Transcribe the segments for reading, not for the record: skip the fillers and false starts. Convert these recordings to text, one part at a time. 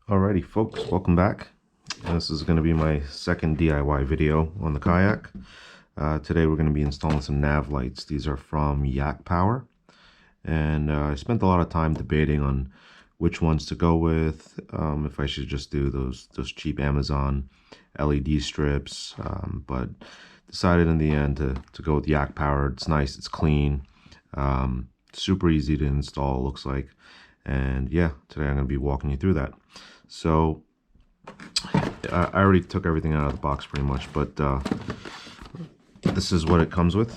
Alrighty folks, welcome back. This is going to be my second DIY video on the kayak. Today we're going to be installing some nav lights. These are from Yak Power, and I spent a lot of time debating on which ones to go with, if I should just do those cheap Amazon LED strips, but decided in the end to go with Yak Power. It's nice, it's clean, super easy to install, looks like. And yeah, today I'm going to be walking you through that. So I already took everything out of the box pretty much, but this is what it comes with.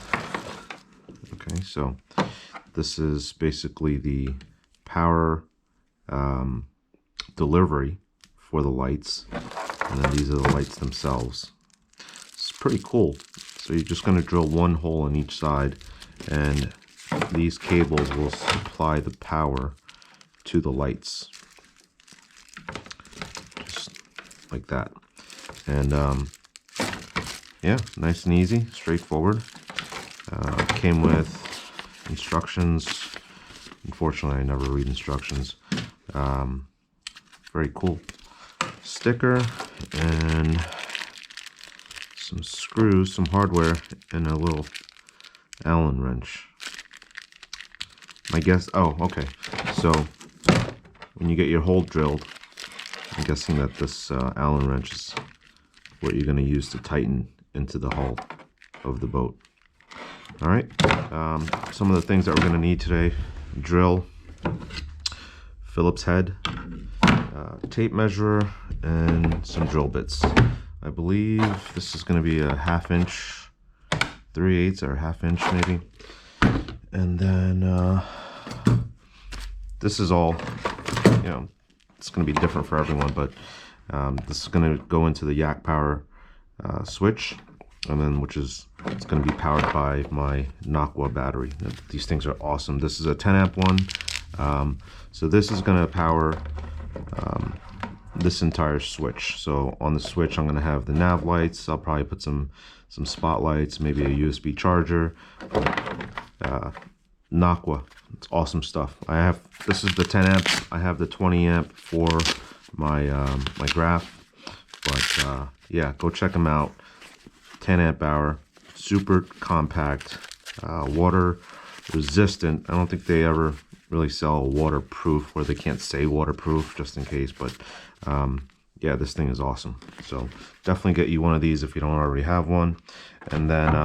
Okay, so this is basically the power delivery for the lights, and then these are the lights themselves. It's pretty cool. So you're just going to drill one hole in each side, and these cables will supply the power to the lights, just like that. And yeah, nice and easy, straightforward. Came with instructions. Unfortunately, I never read instructions. Very cool sticker and some screws, some hardware, and a little Allen wrench. My guess, oh, okay, so when you get your hole drilled, I'm guessing that this Allen wrench is what you're going to use to tighten into the hull of the boat. All right, some of the things that we're going to need today: drill, Phillips head, tape measure, and some drill bits. I believe this is going to be a 1/2 inch, 3/8 or 1/2 inch maybe. And then this is all, you know, it's going to be different for everyone, but this is going to go into the Yak Power switch, and then it's going to be powered by my Nakwa battery. These things are awesome. This is a 10 amp one, so this is going to power this entire switch. So on the switch, I'm going to have the nav lights. I'll probably put some spotlights, maybe a USB charger. Nakwa, it's awesome stuff. This is the 10 amps. I have the 20 amp for my my graph, but yeah, go check them out. 10 amp hour, super compact, water resistant. I don't think they ever really sell waterproof, where they can't say waterproof, just in case, but yeah, this thing is awesome. So definitely get you one of these if you don't already have one. And then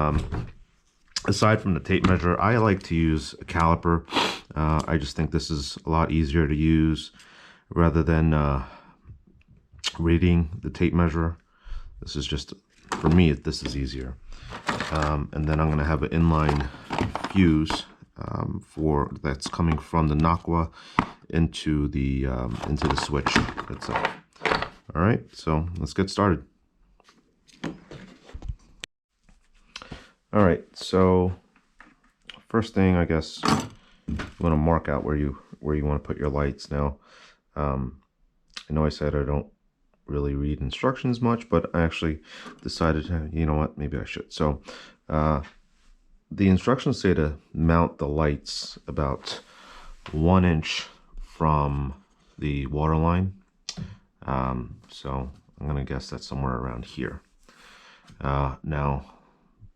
aside from the tape measure, I like to use a caliper. I just think this is a lot easier to use rather than reading the tape measure. This is just, for me, this is easier. And then I'm going to have an inline fuse that's coming from the Nakwa into the switch itself. All right, so let's get started. All right, so first thing, I guess, you want to mark out where you want to put your lights. Now, I know I said I don't really read instructions much, but I actually decided, you know what, maybe I should. So the instructions say to mount the lights about 1 inch from the water line. So I'm gonna guess that's somewhere around here. Now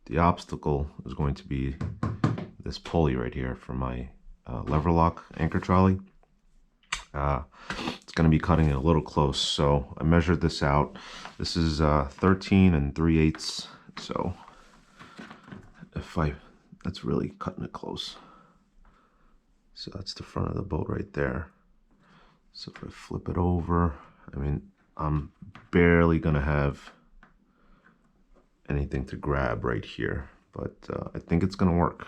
the obstacle is going to be this pulley right here for my lever lock anchor trolley. It's going to be cutting it a little close, so I measured this out. This is 13 3/8, so that's really cutting it close. So that's the front of the boat right there. So if I flip it over, I mean, I'm barely going to have anything to grab right here, but I think it's going to work.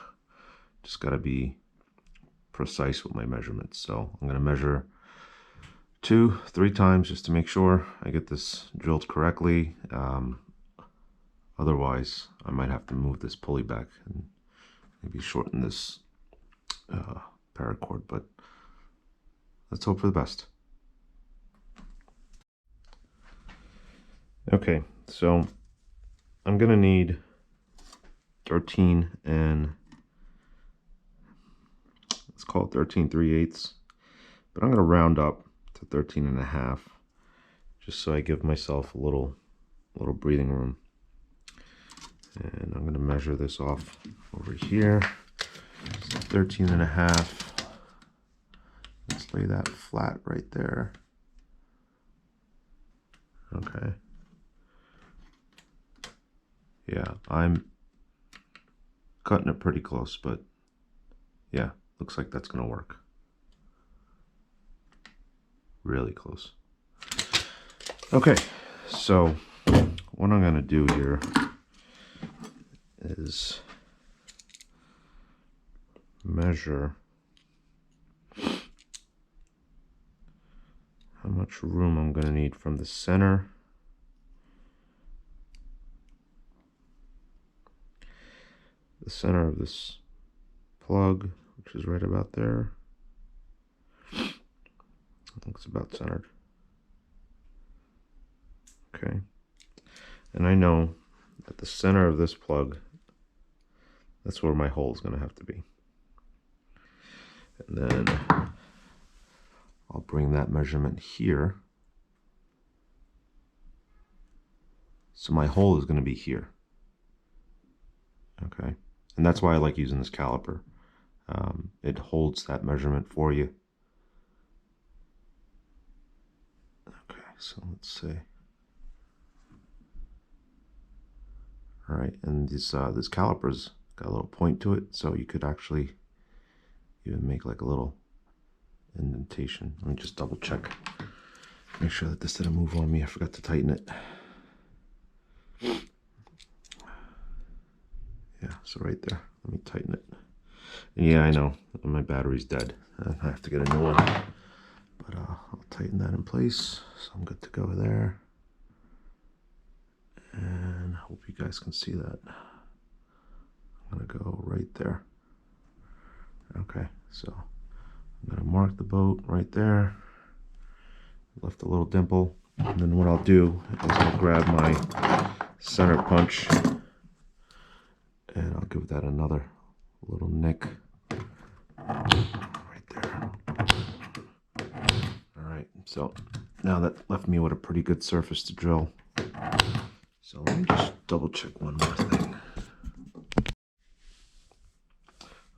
Just got to be precise with my measurements. So I'm going to measure 2-3 times just to make sure I get this drilled correctly. Otherwise, I might have to move this pulley back and maybe shorten this paracord, but let's hope for the best. Okay, so I'm gonna need 13 and let's call it 13 3/8, but I'm gonna round up to 13 1/2. just so I give myself a little breathing room. And I'm going to measure this off over here. So 13.5. Let's lay that flat right there. Okay. Yeah, I'm cutting it pretty close, but yeah, looks like that's going to work. Really close. Okay, so what I'm going to do here is measure how much room I'm going to need from the center of this plug, which is right about there. Looks about centered. Okay, and I know at the center of this plug, that's where my hole is going to have to be. And then I'll bring that measurement here. So my hole is going to be here. Okay, and that's why I like using this caliper. It holds that measurement for you. Okay, so let's see. All right, and this caliper's got a little point to it, so you could actually even make like a little indentation. Let me just double check. Make sure that this didn't move on me. I forgot to tighten it. Yeah, so right there. Let me tighten it. And yeah, I know my battery's dead. I have to get a new one. But I'll tighten that in place. So I'm good to go there. And I hope you guys can see that. I'm gonna go right there. Okay, so I'm gonna mark the boat right there. Left a little dimple. And then what I'll do is I'll grab my center punch and I'll give that another little nick right there. All right, so now that left me with a pretty good surface to drill. So let me just double check one more thing.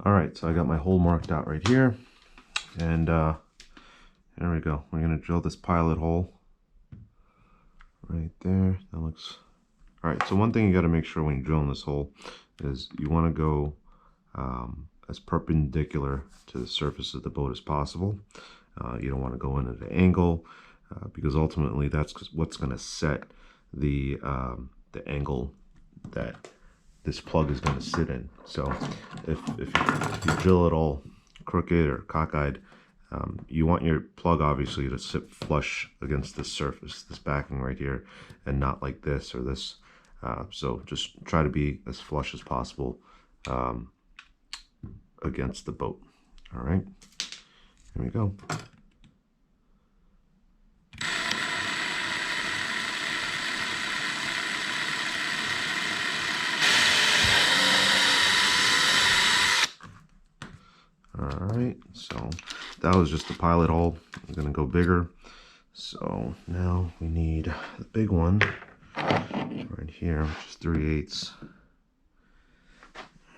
All right, so I got my hole marked out right here, and there we go. We're gonna drill this pilot hole right there. That looks all right. So one thing you got to make sure when you're drilling this hole is you want to go as perpendicular to the surface of the boat as possible. You don't want to go in at an angle because ultimately that's what's going to set the angle that this plug is going to sit in. So if you drill it all crooked or cockeyed, you want your plug obviously to sit flush against this surface, this backing right here, and not like this or this. So just try to be as flush as possible against the boat. All right, here we go. All right, so that was just the pilot hole. I'm gonna go bigger. So now we need the big one right here, which is 3/8.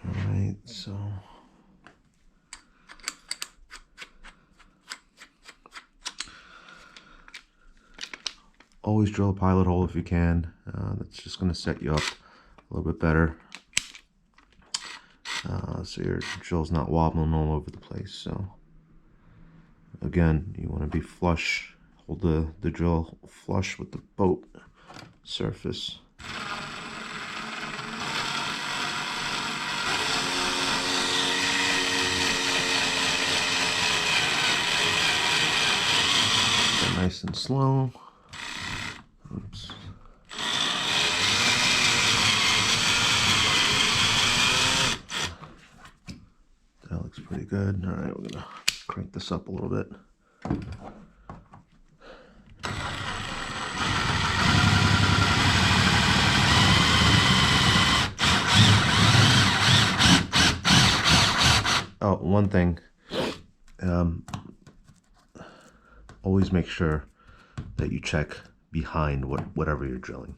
All right, so always drill a pilot hole if you can. That's just going to set you up a little bit better. So your drill's not wobbling all over the place. So again, you want to be flush. Hold the drill flush with the boat surface. Go nice and slow. Oops. That looks pretty good. All right, we're gonna crank this up a little bit. Oh, one thing. Always make sure that you check behind whatever you're drilling.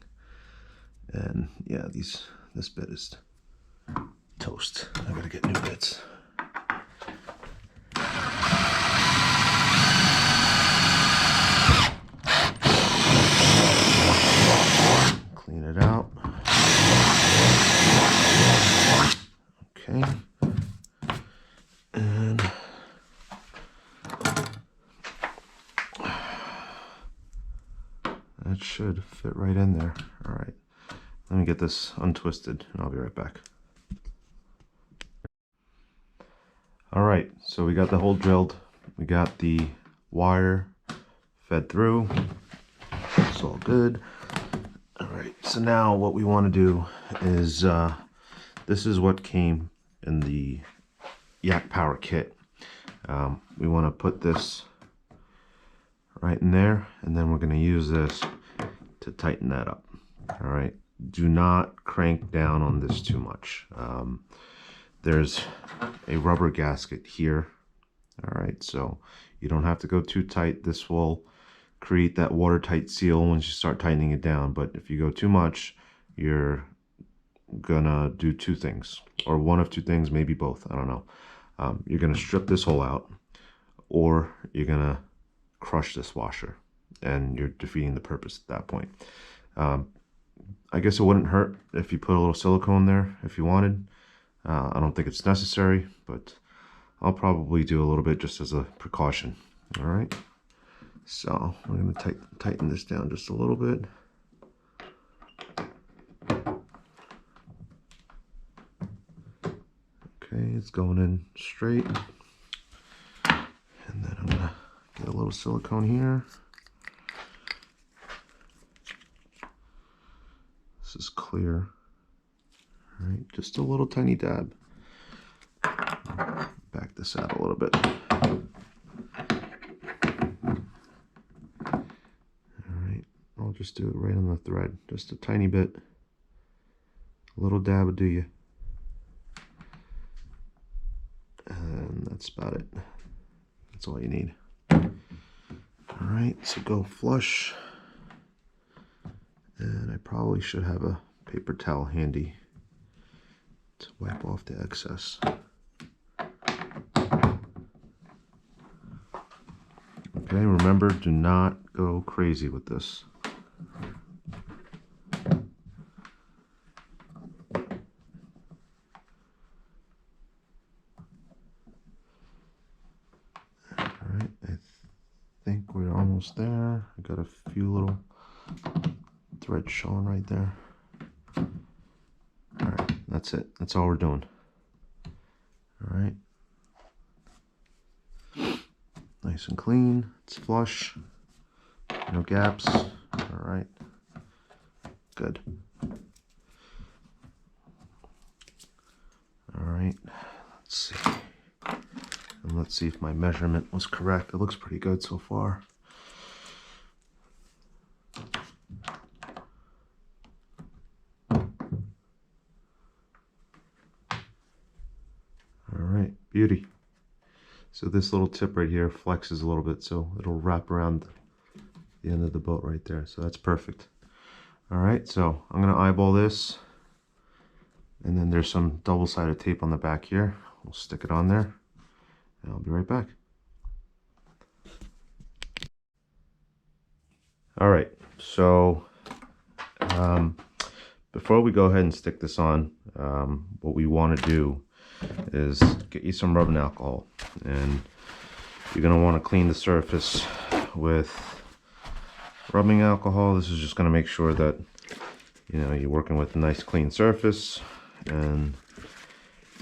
And yeah, this bit is toast. I gotta get new bits. Clean it out. Okay. And that should fit right in there. All right. Let me get this untwisted and I'll be right back. All right, so we got the hole drilled. We got the wire fed through. It's all good. All right, so now what we want to do is, this is what came in the Yak Power kit. We want to put this right in there, and then we're going to use this to tighten that up. All right, do not crank down on this too much. There's a rubber gasket here. All right, so you don't have to go too tight. This will create that watertight seal once you start tightening it down. But if you go too much, you're gonna do two things, or one of two things, maybe both. I don't know. You're gonna strip this hole out, or you're gonna crush this washer, and you're defeating the purpose at that point. I guess it wouldn't hurt if you put a little silicone there if you wanted. I don't think it's necessary, but I'll probably do a little bit just as a precaution. All right, so we're going to tighten this down just a little bit. Okay, it's going in straight. And then I'm going to get a little silicone here. This is clear. All right, just a little tiny dab. Back this out a little bit. All right, I'll just do it right on the thread, just a tiny bit. A little dab will do you. And that's about it. That's all you need. All right, so go flush. And I probably should have a paper towel handy to wipe off the excess. Okay, remember, do not go crazy with this. Alright, I think we're almost there. I got a few little threads showing right there. Alright, that's it. That's all we're doing. Alright. Nice and clean. It's flush. No gaps. Alright. Good. Alright. Let's see. And let's see if my measurement was correct. It looks pretty good so far. Alright, beauty. So this little tip right here flexes a little bit, so it'll wrap around the end of the boat right there. So that's perfect. All right, so I'm gonna eyeball this, and then there's some double-sided tape on the back here. We'll stick it on there, and I'll be right back. All right, so before we go ahead and stick this on, what we want to do is get you some rubbing alcohol, and you're going to want to clean the surface with rubbing alcohol. This is just going to make sure that you're working with a nice clean surface, and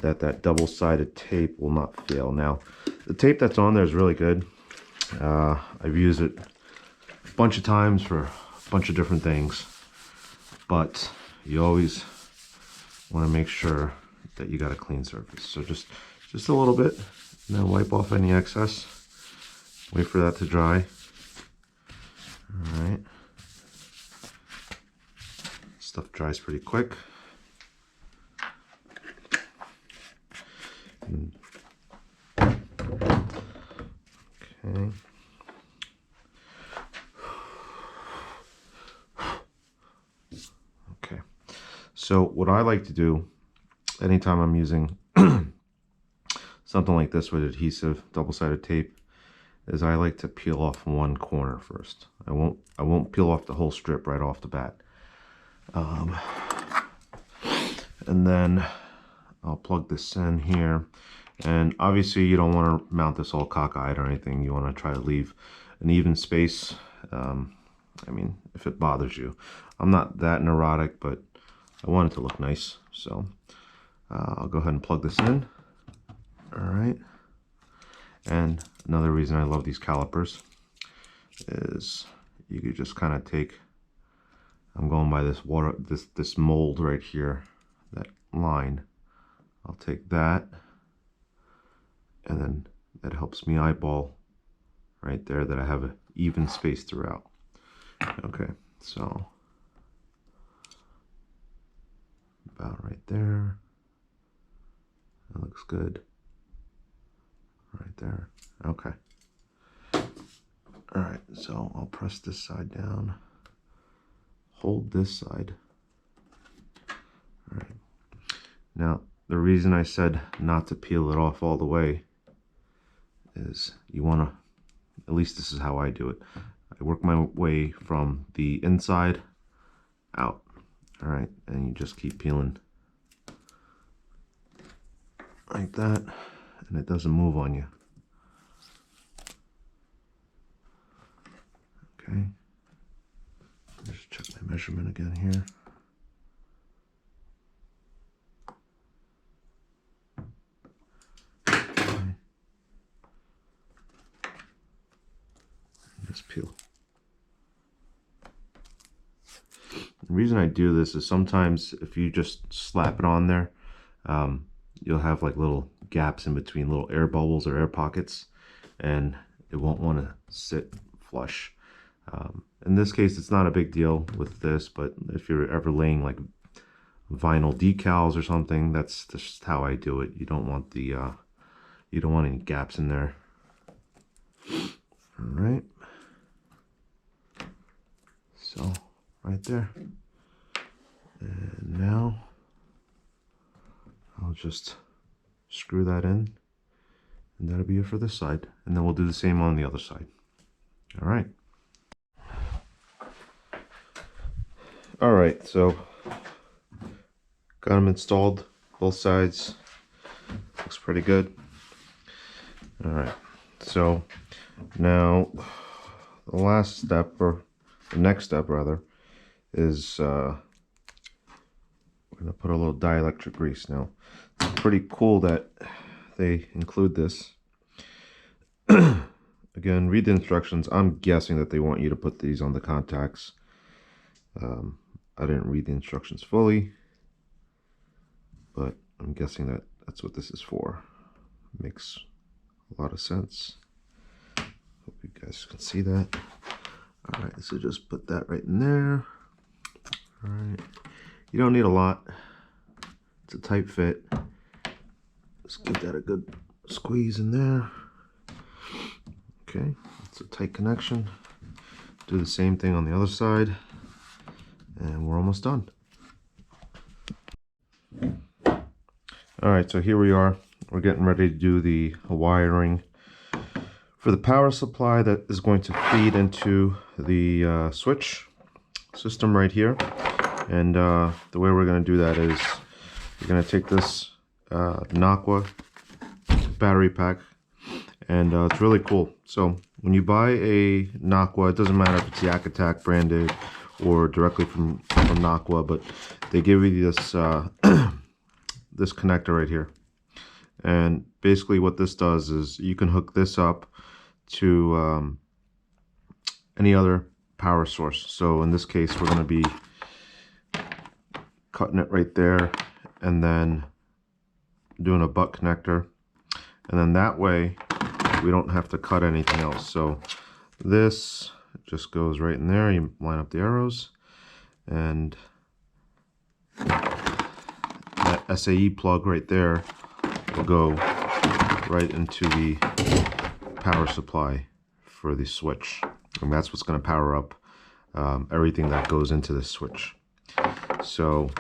that double-sided tape will not fail. Now the tape that's on there is really good. I've used it a bunch of times for a bunch of different things, but you always want to make sure that you got a clean surface. So just a little bit, and then wipe off any excess. Wait for that to dry. All right. Stuff dries pretty quick. Okay. So what I like to do anytime I'm using something like this with adhesive double-sided tape is I like to peel off one corner first. I won't peel off the whole strip right off the bat. And then I'll plug this in here. And obviously you don't want to mount this all cockeyed or anything. You want to try to leave an even space. I mean, if it bothers you. I'm not that neurotic, but I want it to look nice. So I'll go ahead and plug this in. All right. And another reason I love these calipers is you could just kind of take, I'm going by this this mold right here, that line. I'll take that, and then that helps me eyeball right there that I have an even space throughout. Okay, so about right there. That looks good. Right there. Okay. All right, so I'll press this side down. Hold this side. All right. Now, the reason I said not to peel it off all the way is you want to, at least this is how I do it. I work my way from the inside out. All right, and you just keep peeling like that, and it doesn't move on you. Okay, just check my measurement again here. Okay. Just peel. The reason I do this is sometimes if you just slap it on there, you'll have like little gaps in between, little air bubbles or air pockets, and it won't want to sit flush. In this case, it's not a big deal with this, but if you're ever laying like vinyl decals or something, that's just how I do it. You don't want the you don't want any gaps in there. All right, so right there, and now I'll just screw that in, and that'll be it for this side, and then we'll do the same on the other side. All right. All right, so got them installed, both sides. Looks pretty good. All right, so now the last step, or the next step rather, is we're gonna put a little dielectric grease. Now, it's pretty cool that they include this. Again, read the instructions. I'm guessing that they want you to put these on the contacts. I didn't read the instructions fully, but I'm guessing that that's what this is for. Makes a lot of sense. Hope you guys can see that. All right, so just put that right in there. All right, you don't need a lot. It's a tight fit. Just give that a good squeeze in there. Okay, it's a tight connection. Do the same thing on the other side, and we're almost done. All right, so here we are. We're getting ready to do the wiring for the power supply that is going to feed into the switch system right here. And the way we're going to do that is we're going to take this Naqua battery pack, and it's really cool. So when you buy a Naqua, it doesn't matter if it's Yak Attack branded or directly from Naqua, but they give you this this connector right here. And basically what this does is you can hook this up to any other power source. So in this case, we're going to be cutting it right there and then doing a butt connector. And then that way we don't have to cut anything else. So this just goes right in there. You line up the arrows, and that SAE plug right there will go right into the power supply for the switch, and that's what's going to power up everything that goes into this switch. So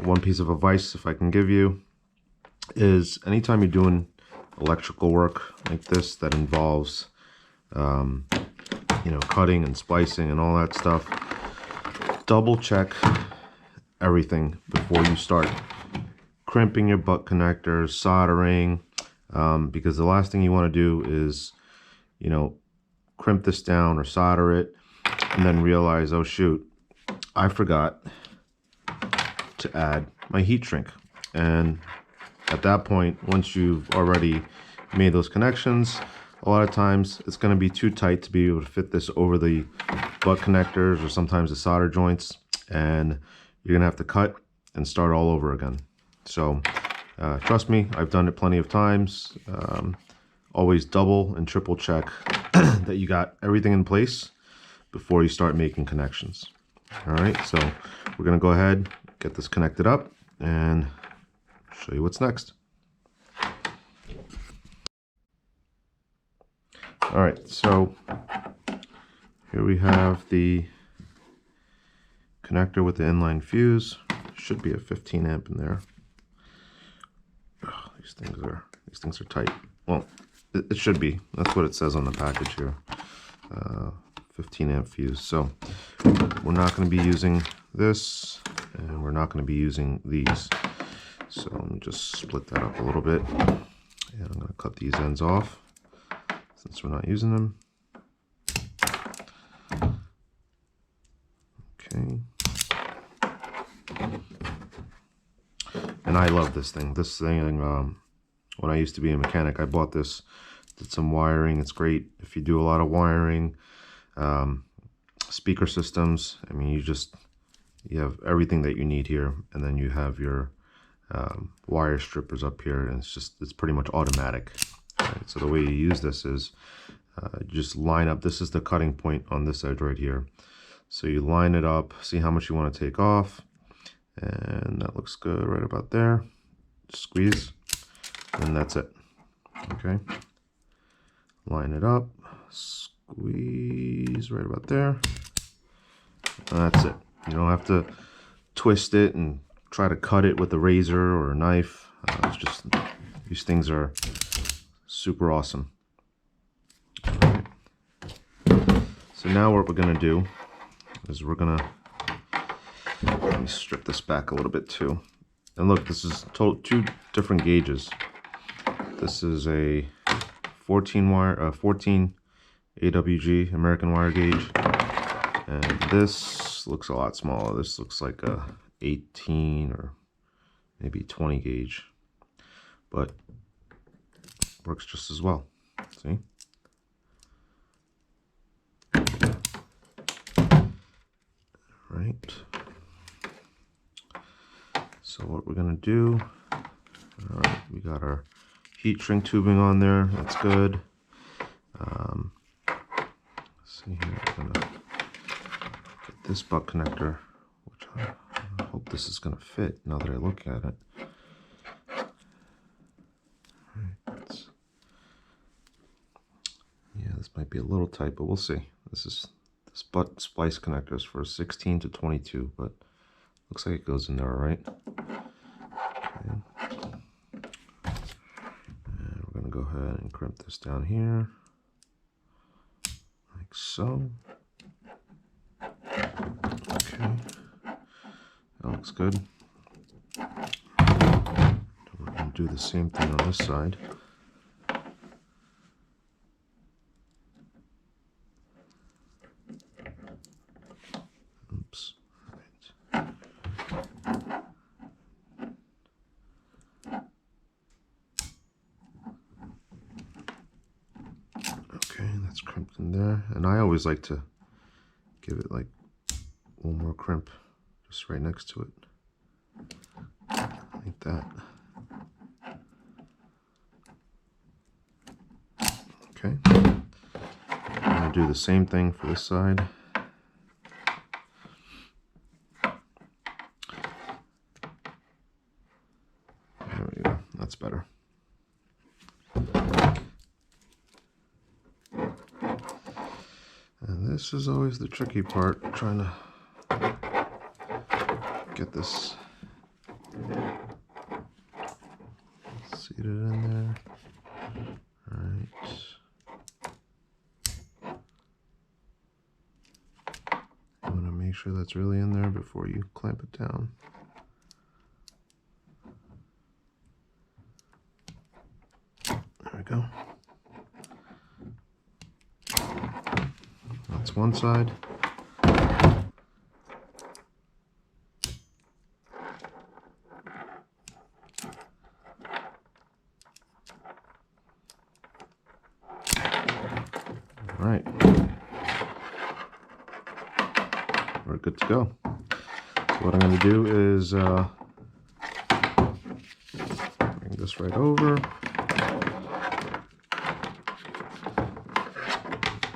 one piece of advice if I can give you is anytime you're doing electrical work like this that involves you know, cutting and splicing and all that stuff, double check everything before you start crimping your butt connectors, soldering, because the last thing you want to do is, you know, crimp this down or solder it and then realize, oh shoot, I forgot to add my heat shrink. And at that point, once you've already made those connections, a lot of times it's going to be too tight to be able to fit this over the butt connectors or sometimes the solder joints, and you're going to have to cut and start all over again. So trust me, I've done it plenty of times. Always double and triple check that you got everything in place before you start making connections. All right, so we're going to go ahead, get this connected up, and show you what's next. All right, so here we have the connector with the inline fuse. Should be a 15 amp in there. Oh, these things are tight. Well, it should be. That's what it says on the package here. 15 amp fuse. So we're not going to be using this, and we're not going to be using these. So let me just split that up a little bit, and I'm going to cut these ends off since we're not using them. Okay. And I love this thing. This thing, when I used to be a mechanic, I bought this, did some wiring. It's great if you do a lot of wiring, speaker systems. I mean, you have everything that you need here, and then you have your wire strippers up here, and it's pretty much automatic. Right? So the way you use this is just line up. This is the cutting point on this edge right here. So you line it up, see how much you want to take off, and that looks good right about there. Just squeeze, and that's it. Okay, line it up, squeeze right about there, and that's it. You don't have to twist it and try to cut it with a razor or a knife. It's just, these things are super awesome. All right. So now what we're gonna do is we're gonna, let me strip this back a little bit too. And look, this is two different gauges. This is a 14 AWG American wire gauge, and this looks a lot smaller. This looks like a 18 or maybe 20 gauge, but works just as well. See? Right. So what we're gonna do, all right, we got our heat shrink tubing on there. That's good. Let's see here, I'm gonna get this butt connector, which I hope this is gonna fit now that I look at it. Right. Yeah, this might be a little tight, but we'll see. This butt splice connector is for 16 to 22, but looks like it goes in there all right. Okay. And we're gonna go ahead and crimp this down here, like so. Okay, that looks good. We're gonna do the same thing on this side. Oops. Right. Okay, that's crimped in there. And I always like to give it like one more crimp just right next to it. Like that. Okay. I'm going to do the same thing for this side. There we go. That's better. And this is always the tricky part, trying to get this Seat it in there. All right. You want to make sure that's really in there before you clamp it down. There we go. That's one side. All right. We're good to go. So what I'm going to do is bring this right over.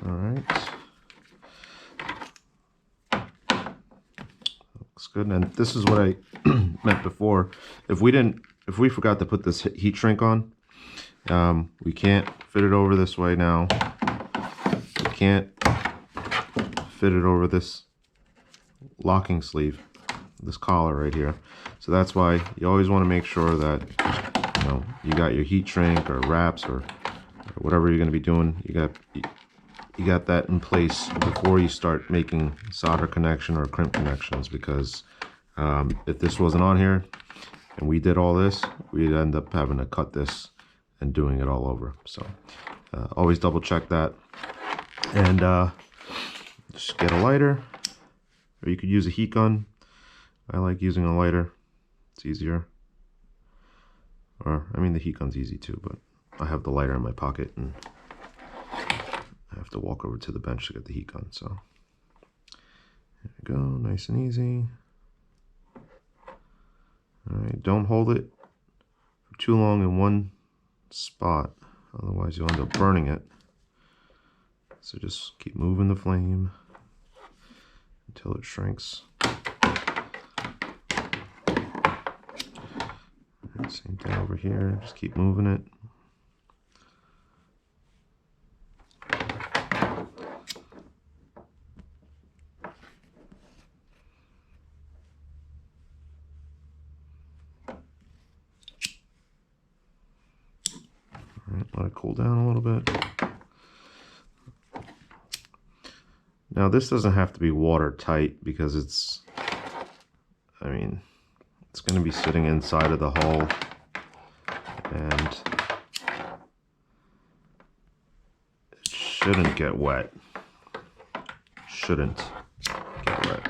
All right. Looks good. And this is what I meant before. If we forgot to put this heat shrink on, we can't fit it over this way now. We can't fit it over this locking sleeve, this collar right here. So that's why you always want to make sure that you got your heat shrink or wraps or whatever you're going to be doing. You got that in place before you start making solder connection or crimp connections, because if this wasn't on here and we did all this, we'd end up having to cut this and doing it all over. So always double check that. And just get a lighter, or you could use a heat gun. I like using a lighter, it's easier. Or, I mean, the heat gun's easy too, but I have the lighter in my pocket and I have to walk over to the bench to get the heat gun. So there we go, nice and easy. All right, don't hold it for too long in one spot, otherwise you'll end up burning it. So just keep moving the flame until it shrinks. Same thing over here, just keep moving it. All right, let it cool down a little bit. Now this doesn't have to be watertight because it's going to be sitting inside of the hull, and it shouldn't get wet. Shouldn't get wet.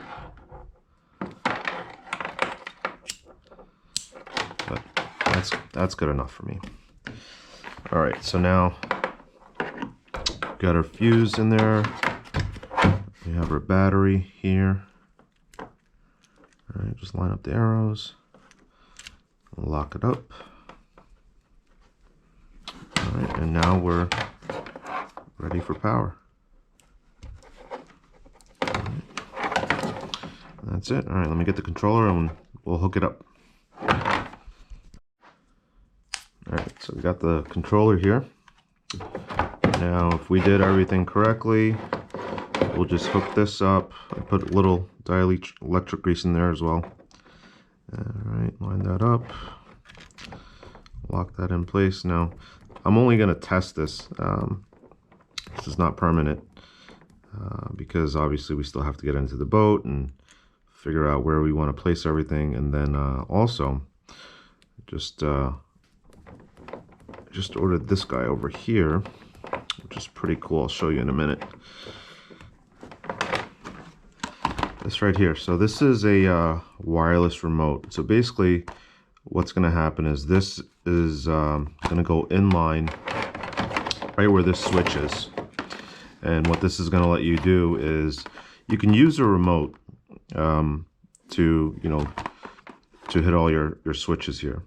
But that's good enough for me. All right, so now got our fuse in there. We have our battery here. All right, just line up the arrows, lock it up. All right, and now we're ready for power. All right. That's it. All right, let me get the controller and we'll hook it up. All right, so we got the controller here. Now, if we did everything correctly, we'll just hook this up. I put a little dielectric grease in there as well. Alright, line that up. Lock that in place. Now, I'm only going to test this. This is not permanent because obviously we still have to get into the boat and figure out where we want to place everything. And then also, just ordered this guy over here, which is pretty cool. I'll show you in a minute. This right here. So this is a wireless remote. So basically what's going to happen is this is going to go in line right where this switch is. And what this is going to let you do is you can use a remote to hit all your switches here.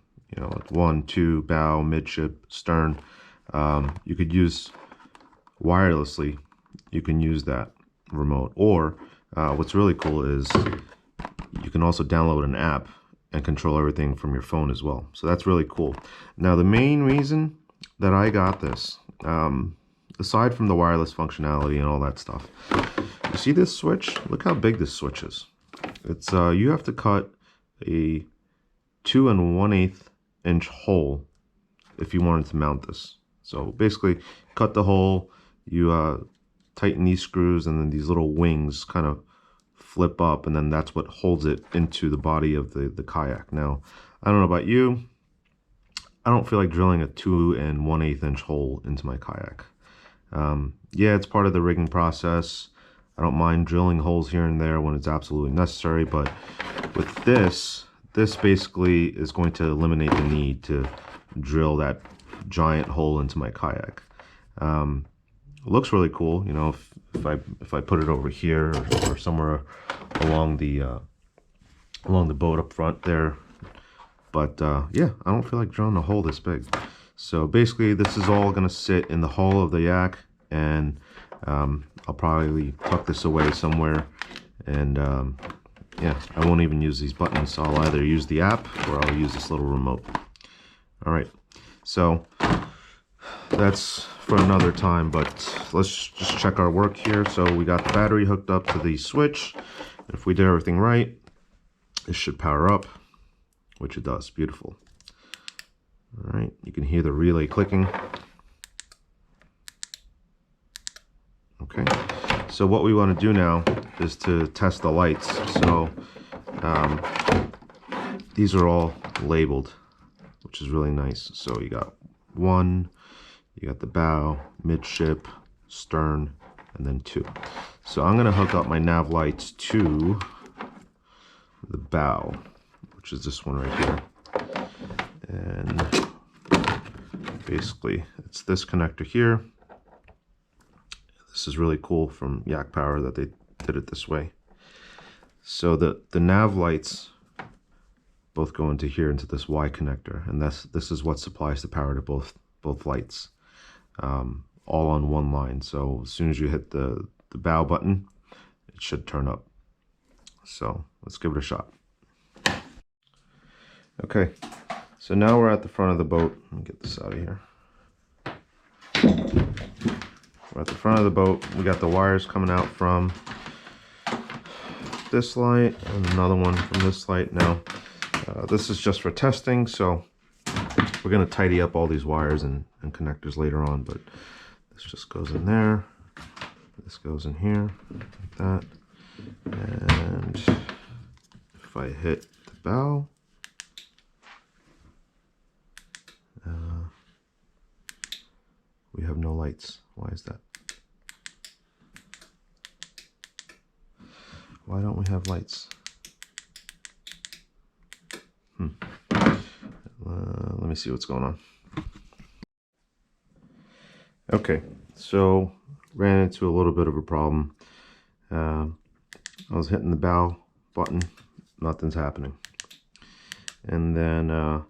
1, 2, bow, midship, stern. You could use wirelessly. You can use that remote, or what's really cool is you can also download an app and control everything from your phone as well. So that's really cool. Now, the main reason that I got this, aside from the wireless functionality and all that stuff, you see this switch? Look how big this switch is. It's you have to cut a 2 1/8 inch hole if you wanted to mount this. So basically, cut the hole, you tighten these screws, and then these little wings kind of flip up, and then that's what holds it into the body of the kayak. Now, I don't know about you, I don't feel like drilling a 2 1/8 inch hole into my kayak. Yeah, it's part of the rigging process. I don't mind drilling holes here and there when it's absolutely necessary, but with this basically is going to eliminate the need to drill that giant hole into my kayak. It looks really cool, you know, if I put it over here or somewhere along the boat up front there. But yeah, I don't feel like drilling a hole this big. So basically, this is all going to sit in the hull of the yak, and I'll probably tuck this away somewhere. And yeah, I won't even use these buttons. I'll either use the app or I'll use this little remote. All right, so that's for another time, but let's just check our work here. So we got the battery hooked up to the switch. If we did everything right, this should power up, which it does. Beautiful. All right, you can hear the relay clicking. Okay, so what we want to do now is to test the lights. So these are all labeled, which is really nice. So you got 1, you got the bow, midship, stern, and then 2. So I'm going to hook up my nav lights to the bow, which is this one right here. And basically it's this connector here. This is really cool from Yak Power that they did it this way. So the nav lights both go into here, into this Y connector, and this is what supplies the power to both lights, all on one line. So as soon as you hit the bow button, it should turn up. So let's give it a shot. Okay, so now we're at the front of the boat. Let me get this out of here. We're at the front of the boat. We got the wires coming out from this light and another one from this light. Now, this is just for testing, so we're going to tidy up all these wires and connectors later on, but this just goes in there. This goes in here, like that. And if I hit the bow, we have no lights. Why is that? Why don't we have lights? Let me see what's going on. Okay, so ran into a little bit of a problem. I was hitting the bow button, nothing's happening. And then at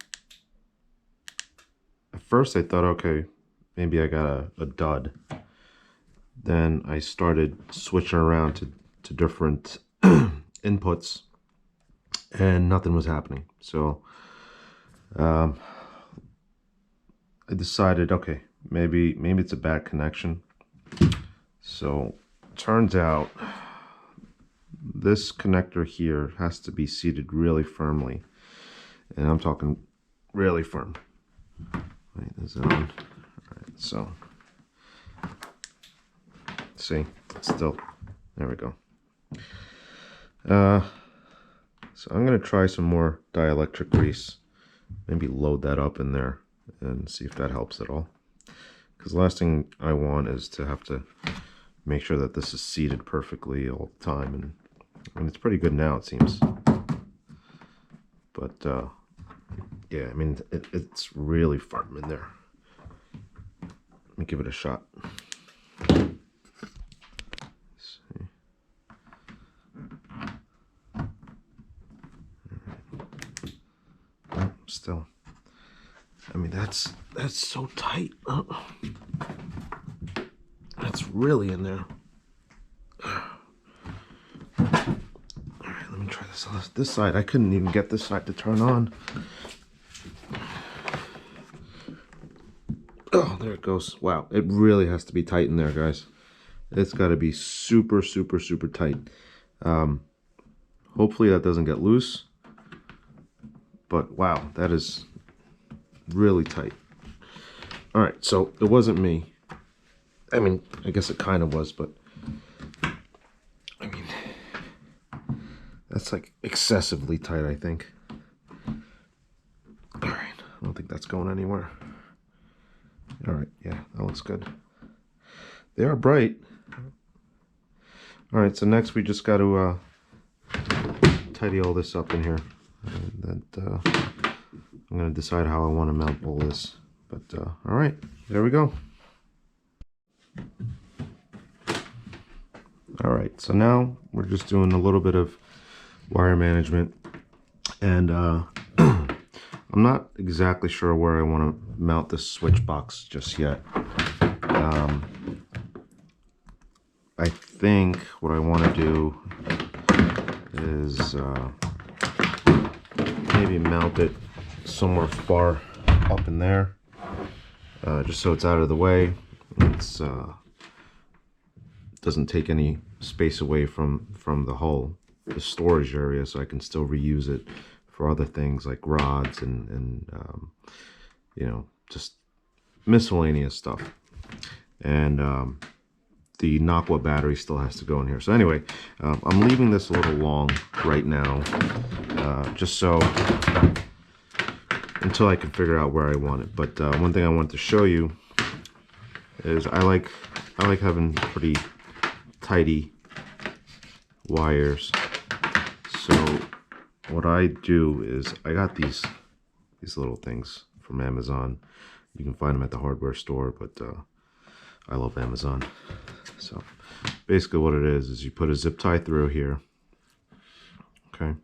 first I thought, okay, maybe I got a dud. Then I started switching around to different inputs, and nothing was happening. So I decided, okay, maybe it's a bad connection. So turns out this connector here has to be seated really firmly, and I'm talking really firm. Wait, is it on? All right, so see, still, there we go. So I'm going to try some more dielectric grease, maybe load that up in there and see if that helps at all, because the last thing I want is to have to make sure that this is seated perfectly all the time, and it's pretty good now, it seems. But yeah, I mean, it's really firm in there. Let me give it a shot. Still, I mean, that's so tight. That's really in there. All right, let me try this on this side. I couldn't even get this side to turn on. Oh, there it goes. Wow, it really has to be tight in there, guys. It's got to be super, super, super tight. Hopefully that doesn't get loose. But wow, that is really tight. All right, so it wasn't me. I mean, I guess it kind of was, but I mean, that's like excessively tight, I think. All right, I don't think that's going anywhere. All right, yeah, that looks good. They are bright. All right, so next we just got to tidy all this up in here. And I'm going to decide how I want to mount all this. But all right, there we go. All right, so now we're just doing a little bit of wire management, and I'm not exactly sure where I want to mount this switch box just yet. I think what I want to do is maybe mount it somewhere far up in there, just so it's out of the way. It's doesn't take any space away from the storage area, so I can still reuse it for other things like rods and you know, just miscellaneous stuff. And the Naqua battery still has to go in here. So anyway, I'm leaving this a little long right now, just so until I can figure out where I want it. But one thing I want to show you is I like having pretty tidy wires. So what I do is I got these little things from Amazon. You can find them at the hardware store, but I love Amazon. So basically what it is you put a zip tie through here, okay,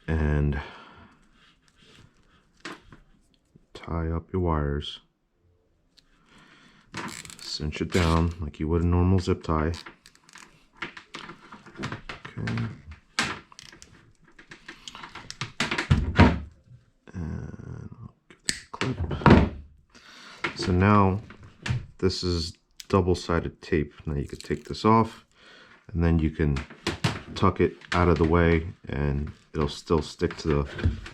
and tie up your wires, cinch it down like you would a normal zip tie, okay, and I'll give this a clip. So now this is double-sided tape. Now you could take this off, and then you can tuck it out of the way, and it'll still stick to the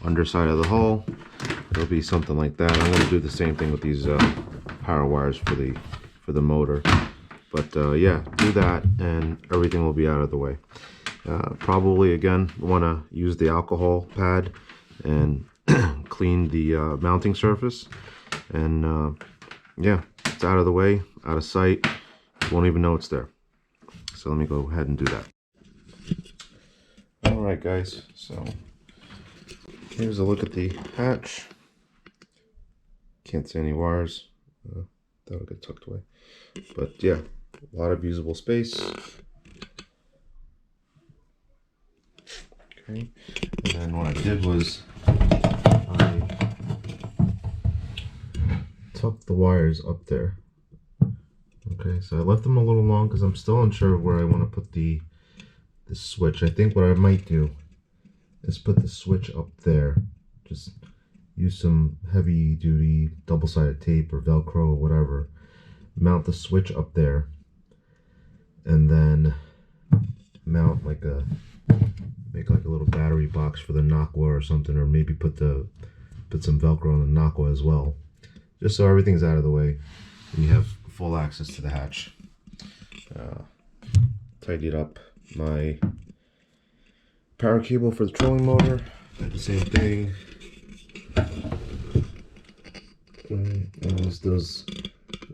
underside of the hull. It'll be something like that. I'm going to do the same thing with these power wires for the motor. But yeah, do that, and everything will be out of the way. Probably again want to use the alcohol pad and clean the mounting surface, and yeah, it's out of the way, out of sight. You won't even know it's there. So let me go ahead and do that. All right, guys. So here's a look at the hatch. Can't see any wires. That'll get tucked away. But yeah, a lot of usable space. Okay. And then what I did was I tucked the wires up there. Okay, so I left them a little long because I'm still unsure of where I want to put the switch. I think what I might do is put the switch up there. Just use some heavy duty double-sided tape or Velcro or whatever. Mount the switch up there, and then mount make like a little battery box for the Naqua or something, or maybe put some Velcro on the Naqua as well, just so everything's out of the way and you have full access to the hatch. Tidied up my power cable for the trolling motor. Did the same thing. And use those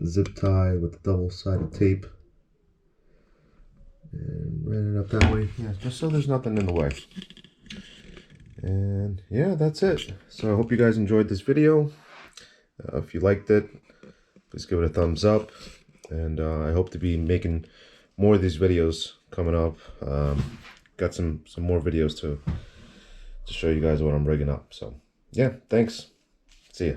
zip tie with the double-sided tape and ran it up that way. Yeah, just so there's nothing in the way. And yeah, that's it. So I hope you guys enjoyed this video. If you liked it, please give it a thumbs up. And I hope to be making more of these videos coming up. Got some more videos to show you guys what I'm rigging up. So yeah, thanks. See ya.